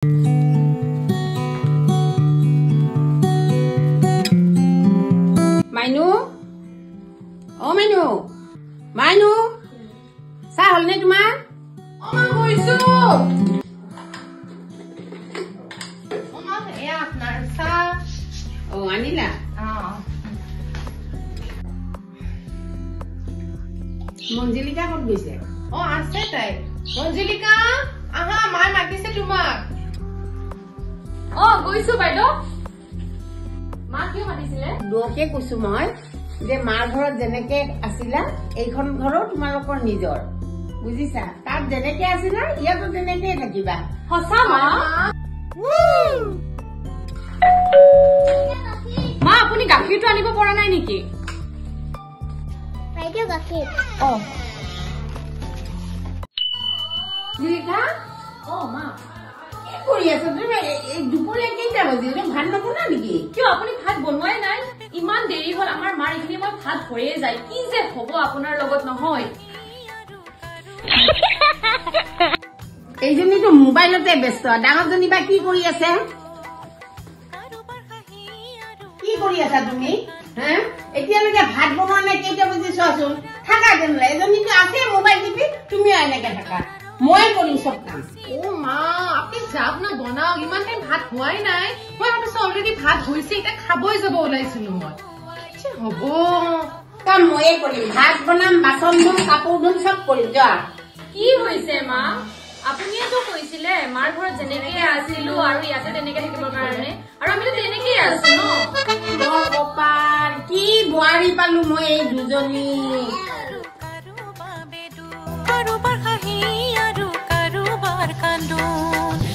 মাইনু ও মাইনু মাইনু চাহ হলনে তোমাৰ মা গৈছো মা এয়া আপোনাৰ চাহ আনিলা মঞ্জিলিকা ক'ত গৈছে আছে তাই মঞ্জিলিকা আহা মায়ে মাতিছে তোমাক গৈছো বাইদেউ মা কিয় মাতিছিলে দোষে কৈছো মই যে মাৰ ঘৰত যেনেকে আছিলা এইখন ঘৰো তোমালোকৰ নিজৰ বুজিছা তাত যেনেকে আছিলা ইয়াতো তেনেকে থাকিবা সঁচা মা মা আপুনি গাখীৰটো আনিব পৰা নাই নেকি বাইদেউ গাখীৰ জিলিকা মা কি কৰি আছা তুমি দুপৰীয়া কেইটা বাজিল তুমি ভাত নবনা নেকি কিয় আপুনি ভাত বনোৱাই নাই ইমান দেৰি হ'ল আমাৰ মাৰ এইখিনি মই ভাত হৈয়ে যায় কি যে হ'ব আপোনাৰ লগত নহয় এইজনীতো মোবাইলতে ব্যস্ত ডাঙৰজনী বা কি কৰি আছে কি কৰি আছা তুমি এতিয়ালৈকে ভাত বনোৱা নাই কেইটা বাজি চোৱাচোন থাকা তেনেহ'লে এজনীতো আছে মোবাইল টিপি তুমিও এনেকে থাকা মই কৰিম চব কাম মা আপুনি যাওক না বনাওক ইমান টাইম ভাত হোৱাই নাই মই ভাবিছো অলৰেডি ভাত হৈছে এতিয়া খাবই যাব ওলাইছিলো মই হ'ব কাম ময়ে কৰিম ভাত বনাম বাচন ধুম কাপোৰ ধুম চব কৰিম যোৱা কি হৈছে মা আপুনিয়েতো কৈছিলে মাৰ ঘৰত যেনেকে আছিলো আৰু ইয়াতে তেনেকে থাকিবৰ কাৰণে আৰু আমিতো তেনেকেই আছো ন কপাল কি বোৱাৰী পালো মই এই দুজনী কাৰোবাৰ হাঁহি আৰু কাৰোবাৰ কান্দোন